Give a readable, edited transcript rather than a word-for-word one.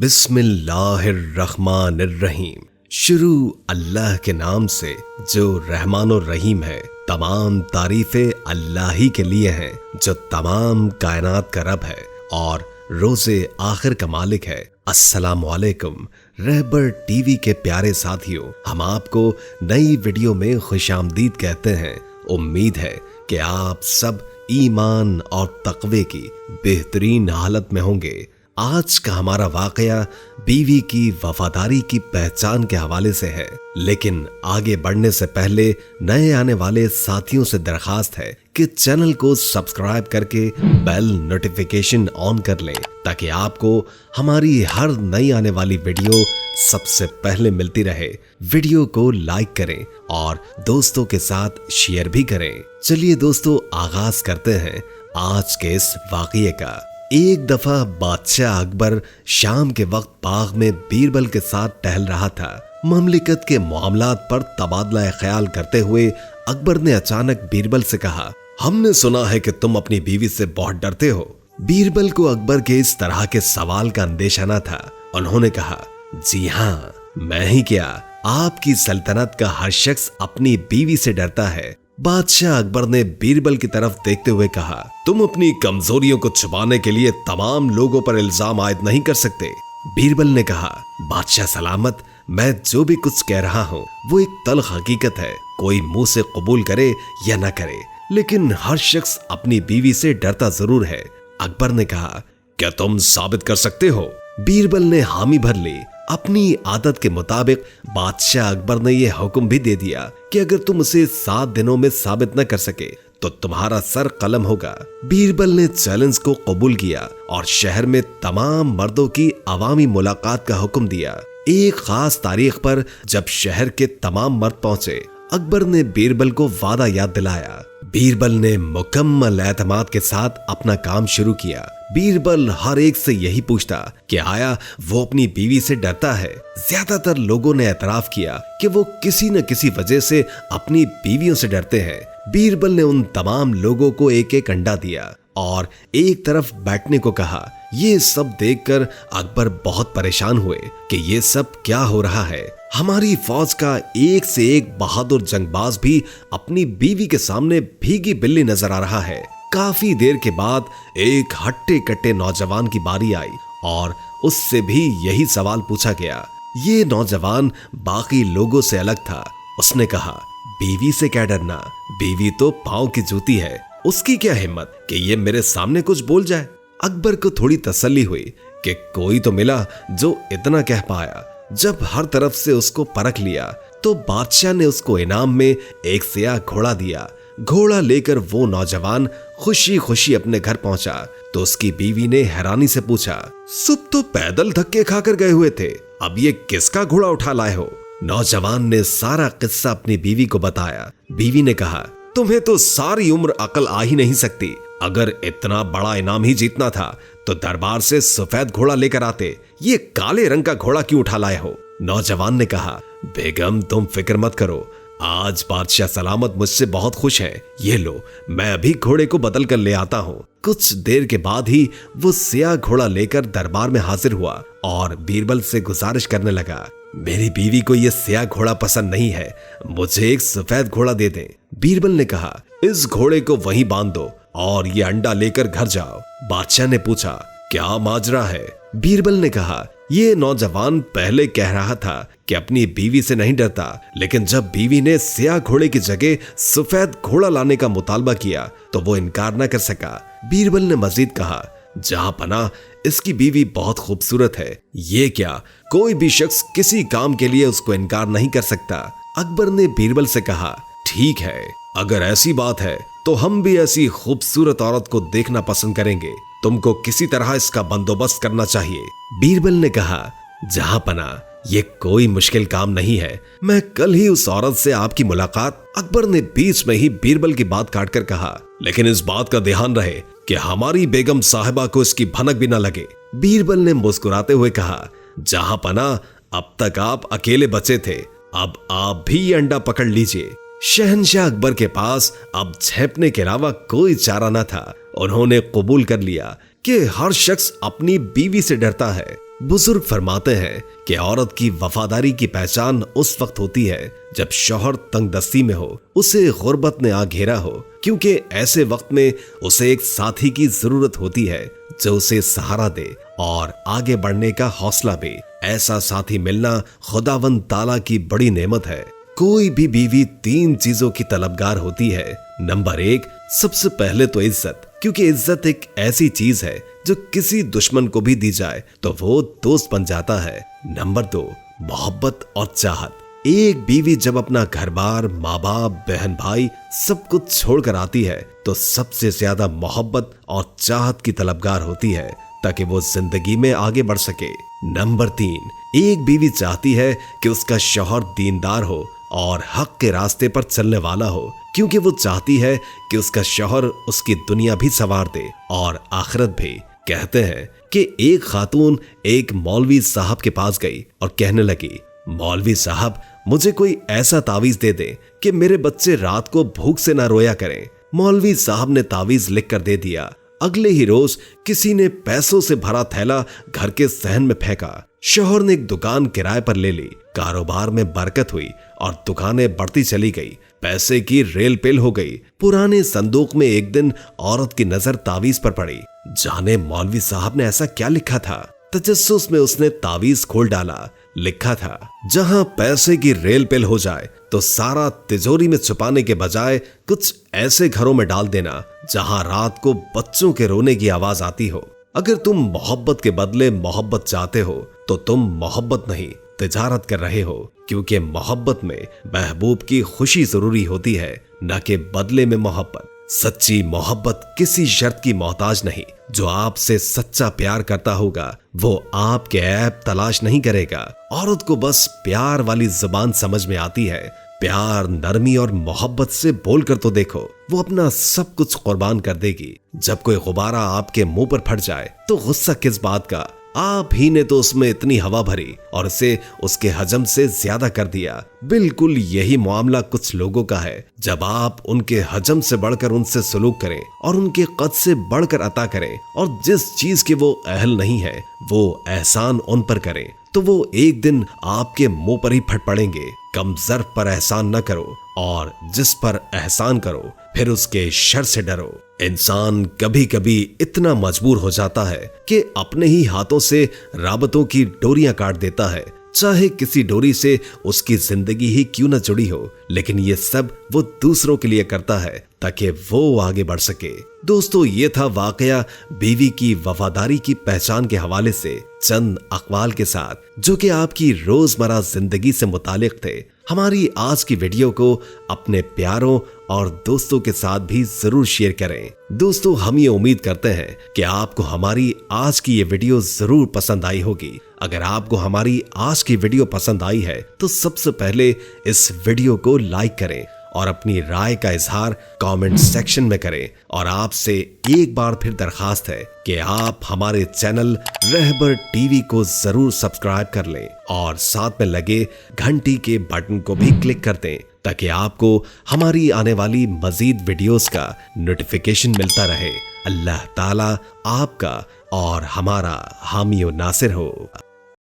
बिस्मिल्लाहिर्रहमानिर्रहीम। शुरू अल्लाह के नाम से जो रहमान और रहीम है। तमाम तारीफें अल्लाह ही के लिए हैं जो तमाम कायनात का रब है और रोज़े आखिर का मालिक है। अस्सलाम वालेकुम रहबर टीवी के प्यारे साथियों, हम आपको नई वीडियो में खुशामदीद कहते हैं। उम्मीद है कि आप सब ईमान और तकवे की बेहतरीन हालत में होंगे। आज का हमारा वाकया बीवी की वफादारी की पहचान के हवाले से है, लेकिन आगे बढ़ने से पहले नए आने वाले साथियों से दरखास्त है कि चैनल को सब्सक्राइब करके बेल नोटिफिकेशन ऑन कर लें ताकि आपको हमारी हर नई आने वाली वीडियो सबसे पहले मिलती रहे। वीडियो को लाइक करें और दोस्तों के साथ शेयर भी करें। चलिए दोस्तों, आगाज करते हैं आज के इस वाकये का। एक दफा बादशाह अकबर शाम के वक्त बाग में बीरबल के साथ टहल रहा था। ममलिकत के मामलात पर तबादला ख्याल करते हुए अकबर ने अचानक बीरबल से कहा, हमने सुना है कि तुम अपनी बीवी से बहुत डरते हो। बीरबल को अकबर के इस तरह के सवाल का अंदेशा न था। उन्होंने कहा, जी हाँ, मैं ही क्या, आपकी सल्तनत का हर शख्स अपनी बीवी से डरता है। बादशाह अकबर ने बीरबल की तरफ देखते हुए कहा, तुम अपनी कमजोरियों को छुपाने के लिए तमाम लोगों पर इल्जाम आयद नहीं कर सकते। बीरबल ने कहा, बादशाह सलामत, मैं जो भी कुछ कह रहा हूँ वो एक तल्ख हकीकत है। कोई मुंह से कबूल करे या न करे, लेकिन हर शख्स अपनी बीवी से डरता जरूर है। अकबर ने कहा, क्या तुम साबित कर सकते हो? बीरबल ने हामी भर ली। अपनी आदत के मुताबिक बादशाह अकबर ने यह हुक्म भी दे दिया कि अगर तुम उसे 7 दिनों में साबित न कर सके तो तुम्हारा सर कलम होगा। बीरबल ने चैलेंज को कबूल किया और शहर में तमाम मर्दों की अवामी मुलाकात का हुक्म दिया। एक खास तारीख पर जब शहर के तमाम मर्द पहुंचे, अकबर ने बीरबल को वादा याद दिलाया। बीरबल ने मुकम्मल एतमाद के साथ अपना काम शुरू किया। बीरबल हर एक से यही पूछता कि आया वो अपनी बीवी से डरता है। ज्यादातर लोगों ने एतराफ किया कि वो किसी न किसी वजह से अपनी बीवियों से डरते हैं। बीरबल ने उन तमाम लोगों को एक एक अंडा दिया और एक तरफ बैठने को कहा। ये सब देखकर अकबर बहुत परेशान हुए कि ये सब क्या हो रहा है। हमारी फौज का एक से एक बहादुर जंगबाज भी अपनी बीवी के सामने भीगी बिल्ली नजर आ रहा है। काफी देर के बाद एक हट्टे कट्टे नौजवान की बारी आई और उससे भी यही सवाल पूछा गया। ये नौजवान बाकी लोगों से अलग था। उसने कहा, बीवी से क्या डरना, बीवी तो पांव की जूती है, उसकी क्या हिम्मत कि ये मेरे सामने कुछ बोल जाए। अकबर को थोड़ी तसल्ली हुई कि कोई तो मिला जो इतना कह पाया। जब हर तरफ से उसको परख लिया तो बादशाह ने उसको इनाम में एक सियाह घोड़ा दिया। घोड़ा लेकर वो नौजवान खुशी खुशी अपने घर पहुंचा तो उसकी बीवी ने हैरानी से पूछा, सुबह तो पैदल धक्के खाकर गए हुए थे, अब ये किसका घोड़ा उठा लाए हो? नौजवान ने सारा किस्सा अपनी बीवी को बताया। बीवी ने कहा, तुम्हें तो सारी उम्र अकल आ ही नहीं सकती। अगर इतना बड़ा इनाम ही जीतना था तो दरबार से सफेद घोड़ा लेकर आते, ये काले रंग का घोड़ा क्यों उठा लाए हो? नौजवान ने कहा, बेगम तुम फिक्र मत करो, आज बादशाह सलामत मुझसे बहुत खुश है। ये लो, मैं अभी घोड़े को बदल कर ले आता हूँ। कुछ देर के बाद ही वो सियाह घोड़ा लेकर दरबार में हाजिर हुआ और बीरबल से गुजारिश करने लगा, मेरी बीवी को ये सियाह घोड़ा पसंद नहीं है, मुझे एक सफेद घोड़ा दे दें। बीरबल ने कहा, इस घोड़े को वहीं बांध दो और ये अंडा लेकर घर जाओ। बादशाह ने पूछा, क्या माजरा है? बीरबल ने कहा, ये नौजवान पहले कह रहा था कि अपनी बीवी से नहीं डरता, लेकिन जब बीवी ने सियाह घोड़े की जगह सफेद घोड़ा लाने का मुतालबा किया तो वो इनकार न कर सका। बीरबल ने मजीद कहा, जहां पना इसकी बीवी बहुत खूबसूरत है, ये क्या कोई भी शख्स किसी काम के लिए उसको इनकार नहीं कर सकता। अकबर ने बीरबल से कहा, ठीक है, अगर ऐसी बात है तो हम भी ऐसी खूबसूरत औरत को देखना पसंद करेंगे। तुमको किसी तरह इसका बंदोबस्त करना चाहिए। बीरबल ने कहा, जहां पना ये कोई मुश्किल काम नहीं है, मैं कल ही उस औरत से आपकी मुलाकात। अकबर ने बीच में ही बीरबल की बात काटकर कहा, लेकिन इस बात का ध्यान रहे कि हमारी बेगम साहिबा को इसकी भनक भी न लगे। बीरबल ने मुस्कुराते हुए कहा, जहां पना अब तक आप अकेले बचे थे, अब आप भी ये अंडा पकड़ लीजिए। शहंशाह अकबर के पास अब झेपने के अलावा कोई चारा न था। उन्होंने कबूल कर लिया कि हर शख्स अपनी बीवी से डरता है। बुजुर्ग फरमाते हैं कि औरत की वफादारी की पहचान उस वक्त होती है जब शौहर तंगदस्ती में हो, उसे गुर्बत ने आ घेरा हो, क्योंकि ऐसे वक्त में उसे एक साथी की जरूरत होती है जो उसे सहारा दे और आगे बढ़ने का हौसला दे। ऐसा साथी मिलना खुदावंद ताला की बड़ी नेमत है। कोई भी बीवी 3 चीजों की तलबगार होती है। नंबर 1, सबसे पहले तो इज्जत, क्योंकि इज्जत एक ऐसी चीज है जो किसी दुश्मन को भी दी जाए तो वो दोस्त बन जाता है। नंबर 2, मोहब्बत और चाहत। एक बीवी जब अपना घर बार, माँ बाप, बहन भाई सब कुछ छोड़कर आती है तो सबसे ज्यादा मोहब्बत और चाहत की तलबगार होती है ताकि वो जिंदगी में आगे बढ़ सके। नंबर 3, एक बीवी चाहती है कि उसका शौहर दीनदार हो और हक के रास्ते पर चलने वाला हो, क्योंकि वो चाहती है कि उसका शौहर उसकी दुनिया भी संवार दे और आखिरत भी। कहते हैं कि एक खातून एक मौलवी साहब के पास गई और कहने लगी, मौलवी साहब, मुझे कोई ऐसा तावीज दे दे कि मेरे बच्चे रात को भूख से ना रोया करें। मौलवी साहब ने तावीज लिख कर दे दिया। अगले ही रोज किसी ने पैसों से भरा थैला घर के सहन में फेंका। शौहर ने एक दुकान किराए पर ले ली। कारोबार में बरकत हुई और दुकानें बढ़ती चली गई। पैसे की रेल पेल हो गई। पुराने संदूक में एक दिन औरत की नजर तावीज पर पड़ी। जाने मौलवी साहब ने ऐसा क्या लिखा था। तजस्सुस में उसने तावीज खोल डाला। लिखा था, जहां पैसे की रेल पेल हो जाए तो सारा तिजोरी में छुपाने के बजाय कुछ ऐसे घरों में डाल देना जहां रात को बच्चों के रोने की आवाज आती हो। अगर तुम मोहब्बत के बदले मोहब्बत चाहते हो तो तुम मोहब्बत नहीं तिजारत कर रहे हो, क्योंकि मोहब्बत में महबूब की खुशी जरूरी होती है, न कि बदले में मोहब्बत। सच्ची मोहब्बत किसी शर्त की मोहताज नहीं। जो आपसे सच्चा प्यार करता होगा वो आपके ऐब तलाश नहीं करेगा। औरत को बस प्यार वाली जुबान समझ में आती है। प्यार, नरमी और मोहब्बत से बोलकर तो देखो, वो अपना सब कुछ कुर्बान कर देगी। जब कोई गुब्बारा आपके मुंह पर फट जाए तो गुस्सा किस बात का, आप ही ने तो उसमें इतनी हवा भरी और इसे उसके हजम से ज्यादा कर दिया। बिल्कुल यही मामला कुछ लोगों का है। जब आप उनके हजम से बढ़कर उनसे सलूक करें और उनके कद से बढ़कर अता करें और जिस चीज के वो अहल नहीं है वो एहसान उन पर करें, तो वो एक दिन आपके मुंह पर ही फट पड़ेंगे। कम ज़र्फ पर एहसान न करो और जिस पर एहसान करो फिर उसके शर से डरो। इंसान कभी कभी इतना मजबूर हो जाता है कि अपने ही हाथों से राबतों की डोरियां काट देता है, चाहे किसी डोरी से उसकी जिंदगी ही क्यों न जुड़ी हो, लेकिन ये सब वो दूसरों के लिए करता है ताकि वो आगे बढ़ सके। दोस्तों, ये था वाकया बीवी की वफादारी की पहचान के हवाले से चंद अक़वाल के साथ, जो कि आपकी रोजमर्रा जिंदगी से मुतालिक थे। हमारी आज की वीडियो को अपने प्यारों और दोस्तों के साथ भी जरूर शेयर करें। दोस्तों, हम ये उम्मीद करते हैं कि आपको हमारी आज की ये वीडियो जरूर पसंद आई होगी। अगर आपको हमारी आज की वीडियो पसंद आई है तो सबसे पहले इस वीडियो को लाइक करें और अपनी राय का इजहार कमेंट सेक्शन में करें। और आपसे एक बार फिर दरखास्त है कि आप हमारे चैनल रहबर टीवी को जरूर सब्सक्राइब कर लें और साथ में लगे घंटी के बटन को भी क्लिक कर दें ताकि आपको हमारी आने वाली मजीद वीडियोस का नोटिफिकेशन मिलता रहे। अल्लाह ताला आपका और हमारा हामी और नासिर हो।